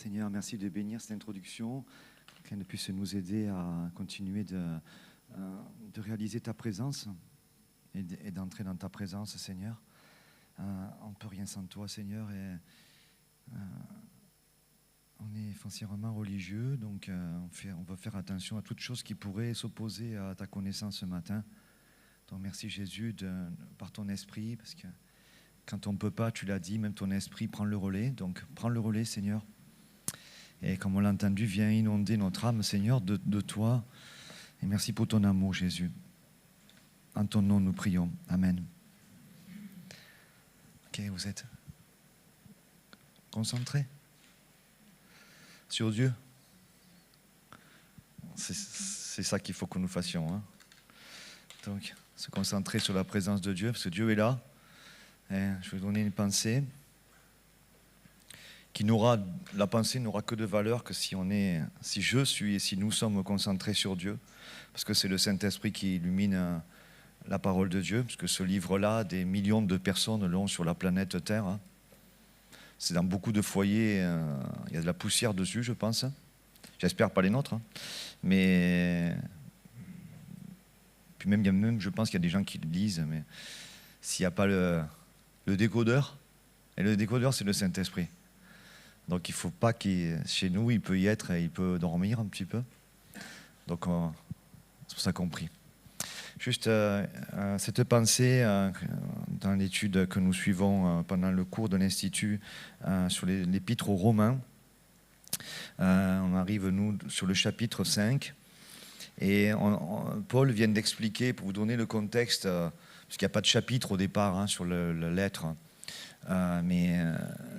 Seigneur, merci de bénir cette introduction, qu'elle puisse nous aider à continuer de réaliser ta présence et d'entrer dans ta présence, Seigneur. On ne peut rien sans toi, Seigneur, et on est foncièrement religieux, donc on va faire attention à toute chose qui pourrait s'opposer à ta connaissance ce matin. Donc merci Jésus par ton esprit, parce que quand on ne peut pas, tu l'as dit, même ton esprit prend le relais. Donc prends le relais, Seigneur. Et comme on l'a entendu, viens inonder notre âme, Seigneur, de toi. Et merci pour ton amour, Jésus. En ton nom, nous prions. Amen. Ok, vous êtes concentrés sur Dieu. C'est ça qu'il faut que nous fassions. Hein. Donc, se concentrer sur la présence de Dieu, parce que Dieu est là. Et je vais vous donner une pensée. La pensée n'aura que de valeur que si je suis et si nous sommes concentrés sur Dieu, parce que c'est le Saint-Esprit qui illumine la parole de Dieu, parce que ce livre-là, des millions de personnes l'ont sur la planète Terre. Hein. C'est dans beaucoup de foyers, il y a de la poussière dessus, je pense. J'espère pas les nôtres, hein. Mais puis même, je pense qu'il y a des gens qui le lisent, mais s'il n'y a pas le décodeur, et le décodeur, c'est le Saint-Esprit. Donc il ne faut pas chez nous, il peut y être et il peut dormir un petit peu. Donc c'est pour ça qu'on prie. Juste cette pensée dans l'étude que nous suivons pendant le cours de l'Institut sur l'Épître aux Romains. On arrive, nous, sur le chapitre 5. Et Paul vient d'expliquer, pour vous donner le contexte, parce qu'il n'y a pas de chapitre au départ sur la lettre. Mais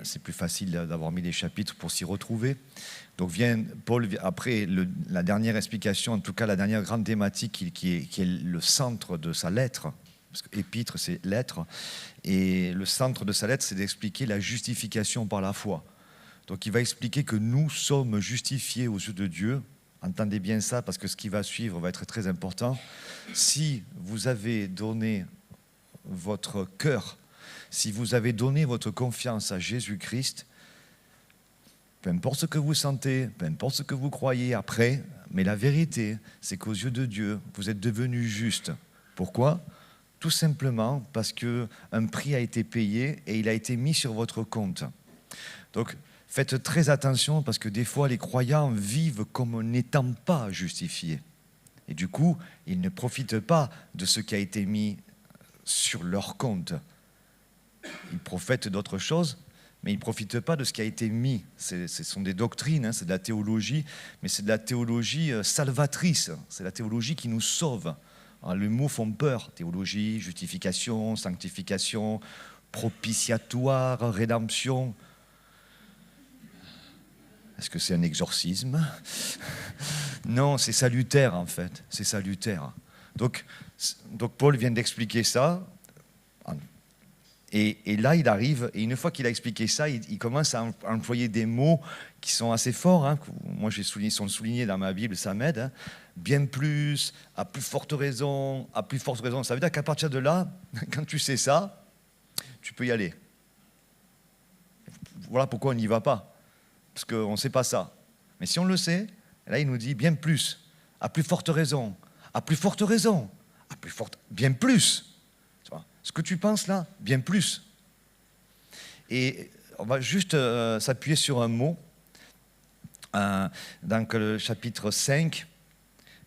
c'est plus facile d'avoir mis des chapitres pour s'y retrouver. Donc Paul, après la dernière explication, en tout cas la dernière grande thématique qui est le centre de sa lettre, parce que épître c'est lettre, et le centre de sa lettre c'est d'expliquer la justification par la foi. Donc il va expliquer que nous sommes justifiés aux yeux de Dieu. Entendez bien ça, parce que ce qui va suivre va être très important. Si vous avez donné votre cœur, si vous avez donné votre confiance à Jésus-Christ, peu importe ce que vous sentez, peu importe ce que vous croyez après, mais la vérité, c'est qu'aux yeux de Dieu, vous êtes devenus justes. Pourquoi ? Tout simplement parce qu'un prix a été payé et il a été mis sur votre compte. Donc, faites très attention parce que des fois, les croyants vivent comme n'étant pas justifiés. Et du coup, ils ne profitent pas de ce qui a été mis sur leur compte. Ils profitent d'autre chose, mais ils ne profitent pas de ce qui a été mis. Ce sont des doctrines, c'est de la théologie, mais c'est de la théologie salvatrice. C'est la théologie qui nous sauve. Alors, les mots font peur. Théologie, justification, sanctification, propitiatoire, rédemption. Est-ce que c'est un exorcisme ? Non, c'est salutaire en fait. C'est salutaire. Donc Paul vient d'expliquer ça. Et là, il arrive, et une fois qu'il a expliqué ça, il commence à employer des mots qui sont assez forts. Hein. Moi, ils sont soulignés dans ma Bible, ça m'aide. Hein. Bien plus, à plus forte raison, à plus forte raison. Ça veut dire qu'à partir de là, quand tu sais ça, tu peux y aller. Voilà pourquoi on n'y va pas. Parce qu'on ne sait pas ça. Mais si on le sait, là, il nous dit bien plus, à plus forte raison, à plus forte raison, à plus forte, bien plus. Ce que tu penses là, bien plus. Et on va juste s'appuyer sur un mot. Dans le chapitre 5,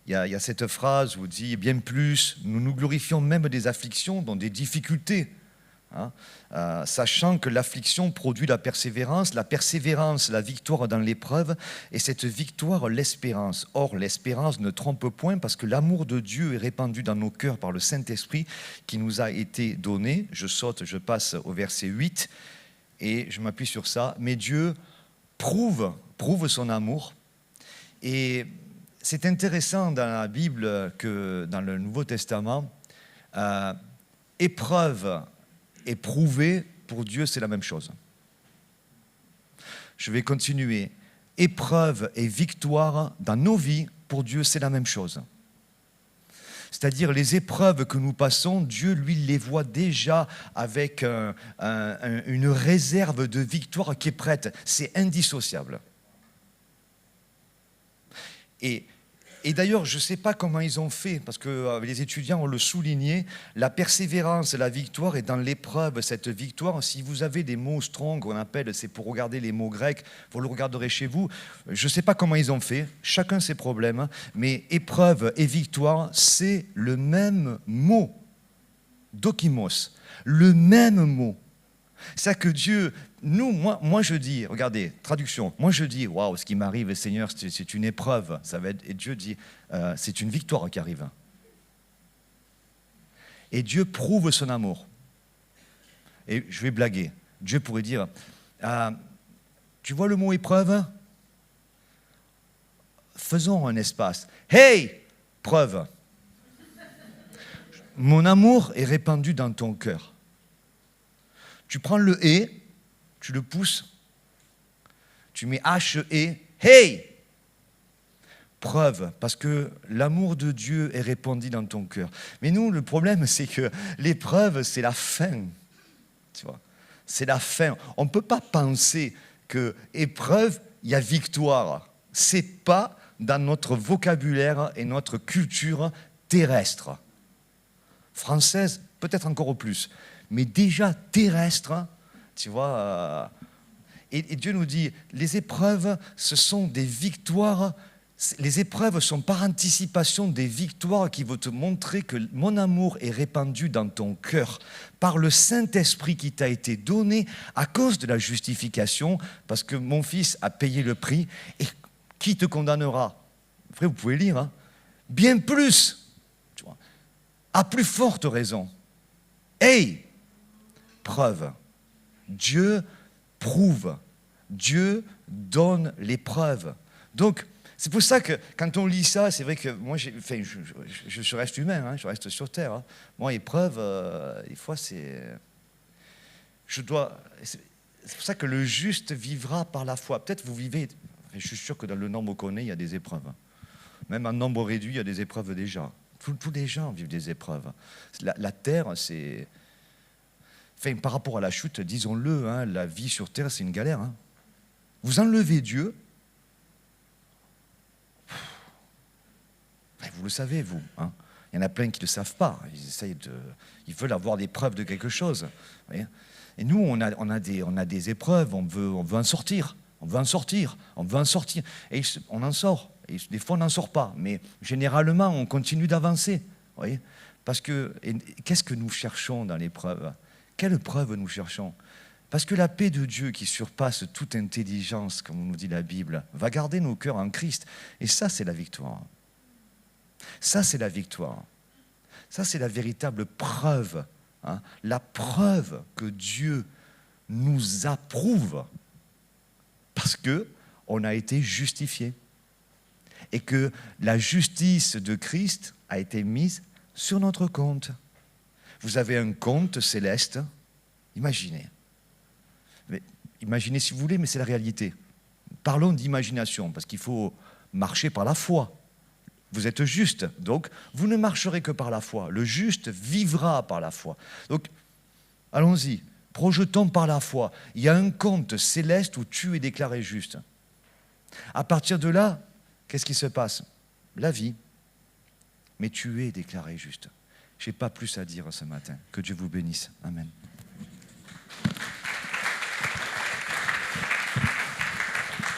il y a cette phrase où il dit « Bien plus, nous nous glorifions même des afflictions, dans des difficultés. Hein, sachant que l'affliction produit la persévérance, la victoire dans l'épreuve, et cette victoire, l'espérance. Or, l'espérance ne trompe point, parce que l'amour de Dieu est répandu dans nos cœurs par le Saint-Esprit qui nous a été donné. » Je passe au verset 8, et je m'appuie sur ça. « Mais Dieu prouve son amour. » Et c'est intéressant dans la Bible que dans le Nouveau Testament, épreuve et prouver, pour Dieu, c'est la même chose. Je vais continuer. Épreuve et victoire dans nos vies, pour Dieu, c'est la même chose. C'est-à-dire les épreuves que nous passons, Dieu, lui, les voit déjà avec une réserve de victoire qui est prête. C'est indissociable. Et d'ailleurs, je ne sais pas comment ils ont fait, parce que les étudiants ont le souligné, la persévérance, la victoire est dans l'épreuve. Cette victoire, si vous avez des mots strong, qu'on appelle, c'est pour regarder les mots grecs, vous le regarderez chez vous. Je ne sais pas comment ils ont fait, chacun ses problèmes, mais épreuve et victoire, c'est le même mot, dokimos, le même mot. C'est ça que Dieu, moi je dis, regardez, traduction, moi je dis, waouh, ce qui m'arrive, Seigneur, c'est une épreuve, ça va être, et Dieu dit, c'est une victoire qui arrive. Et Dieu prouve son amour. Et je vais blaguer, Dieu pourrait dire, tu vois le mot épreuve? Faisons un espace. Hey, preuve. Mon amour est répandu dans ton cœur. Tu prends le « et », tu le pousses, tu mets « H-E », « hey ». Preuve, parce que l'amour de Dieu est répandu dans ton cœur. Mais nous, le problème, c'est que l'épreuve, c'est la fin. Tu vois, c'est la fin. On ne peut pas penser que épreuve, il y a victoire. Ce n'est pas dans notre vocabulaire et notre culture terrestre. Française, peut-être encore plus. Mais déjà terrestre, tu vois. Et Dieu nous dit, les épreuves, ce sont des victoires. Les épreuves sont par anticipation des victoires qui vont te montrer que mon amour est répandu dans ton cœur par le Saint-Esprit qui t'a été donné à cause de la justification, parce que mon fils a payé le prix. Et qui te condamnera? Après, vous pouvez lire, hein, bien plus, tu vois, à plus forte raison. Hey! Preuve. Dieu prouve. Dieu donne les preuves. Donc, c'est pour ça que quand on lit ça, c'est vrai que moi, je reste humain, hein, je reste sur Terre. Hein. Moi, épreuve, des fois, c'est... C'est pour ça que le juste vivra par la foi. Peut-être vous vivez... Je suis sûr que dans le nombre qu'on est, il y a des épreuves. Même en nombre réduit, il y a des épreuves déjà. Tous les gens vivent des épreuves. La Terre, c'est... Enfin, par rapport à la chute, disons-le, hein, la vie sur Terre, c'est une galère. Hein. Vous enlevez Dieu, vous le savez, vous. Hein. Il y en a plein qui ne le savent pas. Ils veulent avoir des preuves de quelque chose. Voyez. Et nous, on a des épreuves, on veut en sortir. On veut en sortir. Et on en sort. Et des fois, on n'en sort pas. Mais généralement, on continue d'avancer. Voyez. Parce que, qu'est-ce que nous cherchons dans l'épreuve ? Quelle preuve nous cherchons? Parce que la paix de Dieu qui surpasse toute intelligence, comme nous dit la Bible, va garder nos cœurs en Christ. Et ça, c'est la victoire. Ça, c'est la victoire. Ça, c'est la véritable preuve. Hein, la preuve que Dieu nous approuve parce qu'on a été justifié. Et que la justice de Christ a été mise sur notre compte. Vous avez un compte céleste, imaginez. Mais, imaginez si vous voulez, mais c'est la réalité. Parlons d'imagination, parce qu'il faut marcher par la foi. Vous êtes juste, donc vous ne marcherez que par la foi. Le juste vivra par la foi. Donc, allons-y, projetons par la foi. Il y a un compte céleste où tu es déclaré juste. À partir de là, qu'est-ce qui se passe? La vie. Mais tu es déclaré juste. Je n'ai pas plus à dire ce matin. Que Dieu vous bénisse. Amen.